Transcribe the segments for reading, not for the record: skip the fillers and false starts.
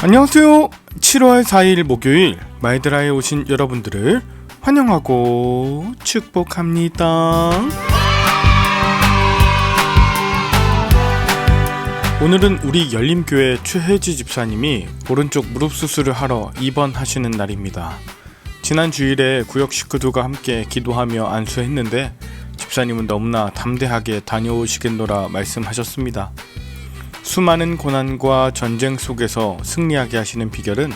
안녕하세요. 7월 4일 목요일 마이드라에 오신 여러분들을 환영하고 축복합니다. 오늘은 우리 열림교회 최혜지 집사님이 오른쪽 무릎 수술을 하러 입원하시는 날입니다. 지난 주일에 구역 식구들과 함께 기도하며 안수했는데 집사님은 너무나 담대하게 다녀오시겠노라 말씀하셨습니다. 수많은 고난과 전쟁 속에서 승리하게 하시는 비결은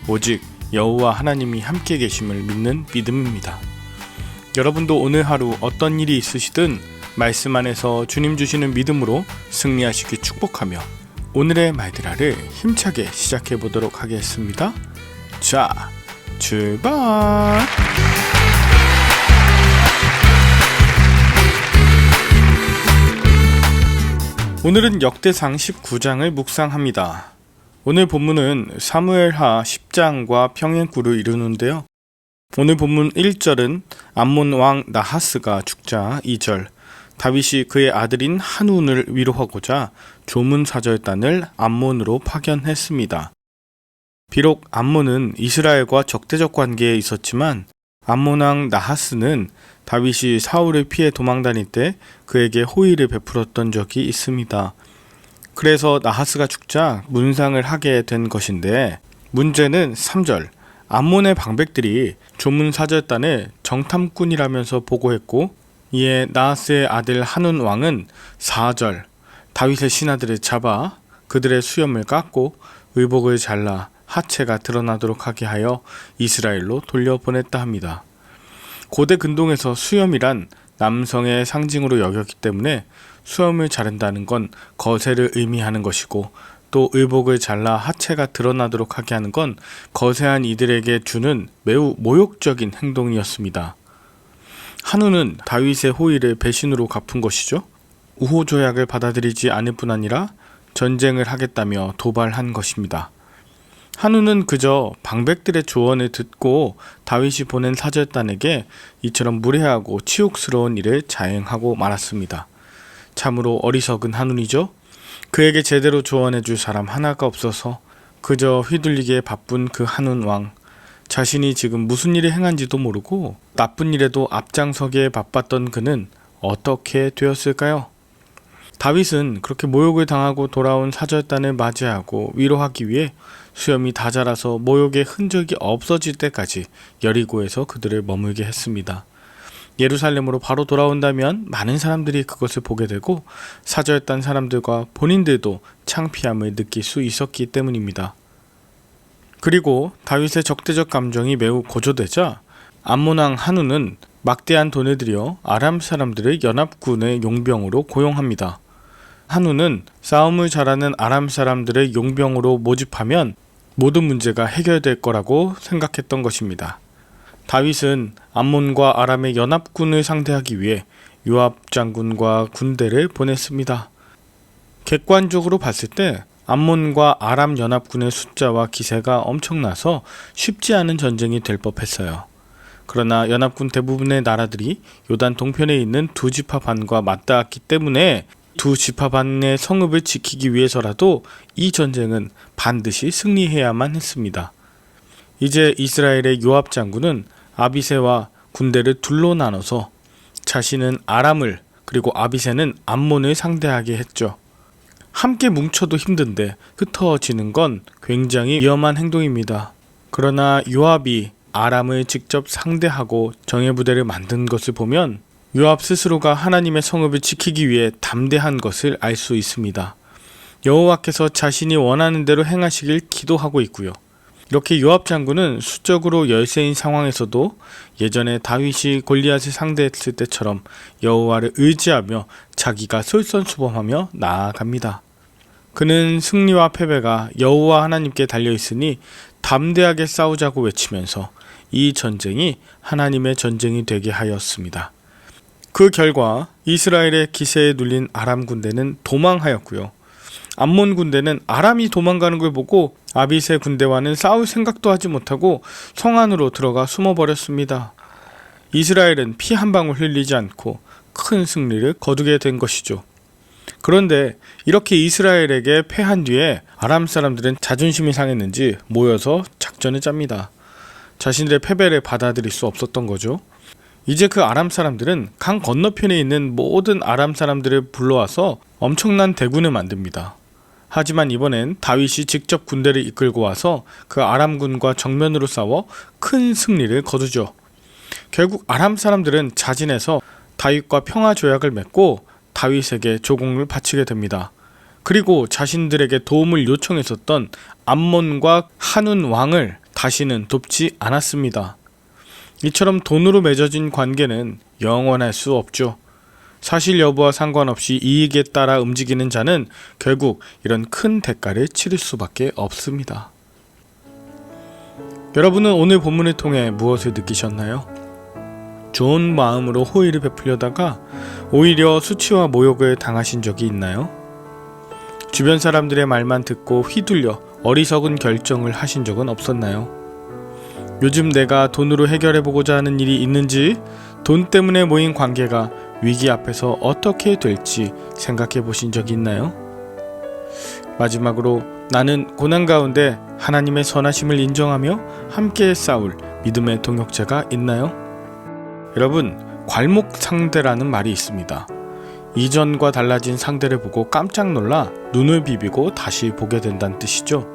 오직 여호와 하나님이 함께 계심을 믿는 믿음입니다. 여러분도 오늘 하루 어떤 일이 있으시든 말씀 안에서 주님 주시는 믿음으로 승리하시기 축복하며 오늘의 마이드라를 힘차게 시작해 보도록 하겠습니다. 자, 출발! 오늘은 역대상 19장을 묵상합니다. 오늘 본문은 사무엘하 10장과 평행구를 이루는데요. 오늘 본문 1절은 암몬 왕 나하스가 죽자 2절 다윗이 그의 아들인 한운을 위로하고자 조문사절단을 암몬으로 파견했습니다. 비록 암몬은 이스라엘과 적대적 관계에 있었지만 암몬 왕 나하스는 다윗이 사울을 피해 도망다닐 때 그에게 호의를 베풀었던 적이 있습니다. 그래서 나하스가 죽자 문상을 하게 된 것인데 문제는 3절 암몬의 방백들이 조문사절단을 정탐꾼이라면서 보고했고 이에 나하스의 아들 한운 왕은 4절 다윗의 신하들을 잡아 그들의 수염을 깎고 의복을 잘라 하체가 드러나도록 하게 하여 이스라엘로 돌려보냈다 합니다. 고대 근동에서 수염이란 남성의 상징으로 여겼기 때문에 수염을 자른다는 건 거세를 의미하는 것이고 또 의복을 잘라 하체가 드러나도록 하게 하는 건 거세한 이들에게 주는 매우 모욕적인 행동이었습니다. 한우는 다윗의 호의를 배신으로 갚은 것이죠. 우호조약을 받아들이지 않을 뿐 아니라 전쟁을 하겠다며 도발한 것입니다. 한우는 그저 방백들의 조언을 듣고 다윗이 보낸 사절단에게 이처럼 무례하고 치욕스러운 일을 자행하고 말았습니다. 참으로 어리석은 한운이죠. 그에게 제대로 조언해줄 사람 하나가 없어서 그저 휘둘리기에 바쁜 그 한운 왕. 자신이 지금 무슨 일을 행한지도 모르고 나쁜 일에도 앞장서기에 바빴던 그는 어떻게 되었을까요? 다윗은 그렇게 모욕을 당하고 돌아온 사절단을 맞이하고 위로하기 위해 수염이 다 자라서 모욕의 흔적이 없어질 때까지 여리고에서 그들을 머물게 했습니다. 예루살렘으로 바로 돌아온다면 많은 사람들이 그것을 보게 되고 사절단 사람들과 본인들도 창피함을 느낄 수 있었기 때문입니다. 그리고 다윗의 적대적 감정이 매우 고조되자 암몬 왕 한우는 막대한 돈을 들여 아람 사람들을 연합군의 용병으로 고용합니다. 한우는 싸움을 잘하는 아람 사람들을 용병으로 모집하면 모든 문제가 해결될 거라고 생각했던 것입니다. 다윗은 암몬과 아람의 연합군을 상대하기 위해 요압 장군과 군대를 보냈습니다. 객관적으로 봤을 때 암몬과 아람 연합군의 숫자와 기세가 엄청나서 쉽지 않은 전쟁이 될 법했어요. 그러나 연합군 대부분의 나라들이 요단 동편에 있는 두 지파 반과 맞닿았기 때문에 두 지파 반의 성읍을 지키기 위해서라도 이 전쟁은 반드시 승리해야만 했습니다. 이제 이스라엘의 요압 장군은 아비새와 군대를 둘로 나눠서 자신은 아람을 그리고 아비새는 암몬을 상대하게 했죠. 함께 뭉쳐도 힘든데 흩어지는 건 굉장히 위험한 행동입니다. 그러나 요압이 아람을 직접 상대하고 정예부대를 만든 것을 보면 요압 스스로가 하나님의 성읍을 지키기 위해 담대한 것을 알 수 있습니다. 여호와께서 자신이 원하는 대로 행하시길 기도하고 있고요. 이렇게 요압 장군은 수적으로 열세인 상황에서도 예전에 다윗이 골리앗을 상대했을 때처럼 여호와를 의지하며 자기가 솔선수범하며 나아갑니다. 그는 승리와 패배가 여호와 하나님께 달려있으니 담대하게 싸우자고 외치면서 이 전쟁이 하나님의 전쟁이 되게 하였습니다. 그 결과 이스라엘의 기세에 눌린 아람 군대는 도망하였고요. 암몬 군대는 아람이 도망가는 걸 보고 아비새 군대와는 싸울 생각도 하지 못하고 성 안으로 들어가 숨어버렸습니다. 이스라엘은 피 한 방울 흘리지 않고 큰 승리를 거두게 된 것이죠. 그런데 이렇게 이스라엘에게 패한 뒤에 아람 사람들은 자존심이 상했는지 모여서 작전을 짭니다. 자신들의 패배를 받아들일 수 없었던 거죠. 이제 그 아람 사람들은 강 건너편에 있는 모든 아람 사람들을 불러와서 엄청난 대군을 만듭니다. 하지만 이번엔 다윗이 직접 군대를 이끌고 와서 그 아람군과 정면으로 싸워 큰 승리를 거두죠. 결국 아람 사람들은 자진해서 다윗과 평화 조약을 맺고 다윗에게 조공을 바치게 됩니다. 그리고 자신들에게 도움을 요청했었던 암몬과 한운 왕을 다시는 돕지 않았습니다. 이처럼 돈으로 맺어진 관계는 영원할 수 없죠. 사실 여부와 상관없이 이익에 따라 움직이는 자는 결국 이런 큰 대가를 치를 수밖에 없습니다. 여러분은 오늘 본문을 통해 무엇을 느끼셨나요? 좋은 마음으로 호의를 베풀려다가 오히려 수치와 모욕을 당하신 적이 있나요? 주변 사람들의 말만 듣고 휘둘려 어리석은 결정을 하신 적은 없었나요? 요즘 내가 돈으로 해결해보고자 하는 일이 있는지, 돈 때문에 모인 관계가 위기 앞에서 어떻게 될지 생각해 보신 적이 있나요? 마지막으로 나는 고난 가운데 하나님의 선하심을 인정하며 함께 싸울 믿음의 동역자가 있나요? 여러분, 괄목상대라는 말이 있습니다. 이전과 달라진 상대를 보고 깜짝 놀라 눈을 비비고 다시 보게 된다는 뜻이죠.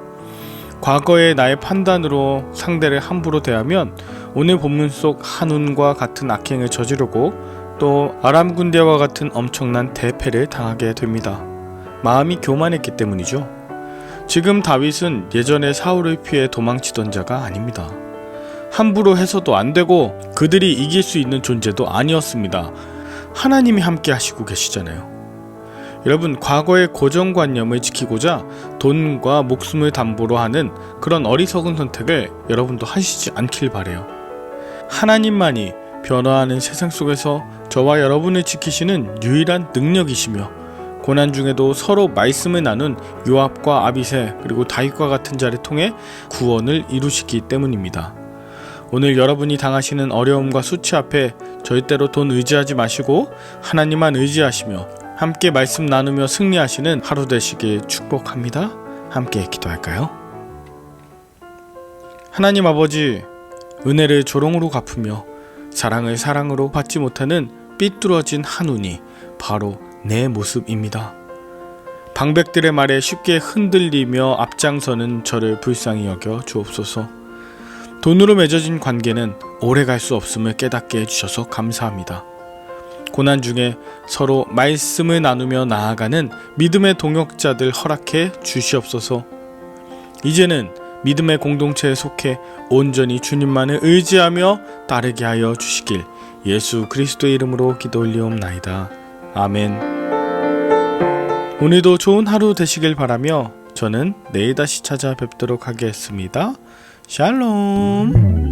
과거의 나의 판단으로 상대를 함부로 대하면 오늘 본문 속 한운과 같은 악행을 저지르고 또 아람 군대와 같은 엄청난 대패를 당하게 됩니다. 마음이 교만했기 때문이죠. 지금 다윗은 예전에 사울을 피해 도망치던 자가 아닙니다. 함부로 해서도 안 되고 그들이 이길 수 있는 존재도 아니었습니다. 하나님이 함께 하시고 계시잖아요. 여러분, 과거의 고정관념을 지키고자 돈과 목숨을 담보로 하는 그런 어리석은 선택을 여러분도 하시지 않길 바라요. 하나님만이 변화하는 세상 속에서 저와 여러분을 지키시는 유일한 능력이시며 고난 중에도 서로 말씀을 나눈 요압과 아비새 그리고 다윗과 같은 자를 통해 구원을 이루시기 때문입니다. 오늘 여러분이 당하시는 어려움과 수치 앞에 절대로 돈 의지하지 마시고 하나님만 의지하시며 함께 말씀 나누며 승리하시는 하루 되시길 축복합니다. 함께 기도할까요? 하나님 아버지, 은혜를 조롱으로 갚으며 사랑을 사랑으로 받지 못하는 삐뚤어진 한운이 바로 내 모습입니다. 방백들의 말에 쉽게 흔들리며 앞장서는 저를 불쌍히 여겨 주옵소서. 돈으로 맺어진 관계는 오래갈 수 없음을 깨닫게 해주셔서 감사합니다. 고난 중에 서로 말씀을 나누며 나아가는 믿음의 동역자들 허락해 주시옵소서. 이제는 믿음의 공동체에 속해 온전히 주님만을 의지하며 따르게 하여 주시길 예수 그리스도의 이름으로 기도 올리옵나이다. 아멘. 오늘도 좋은 하루 되시길 바라며 저는 내일 다시 찾아뵙도록 하겠습니다. 샬롬.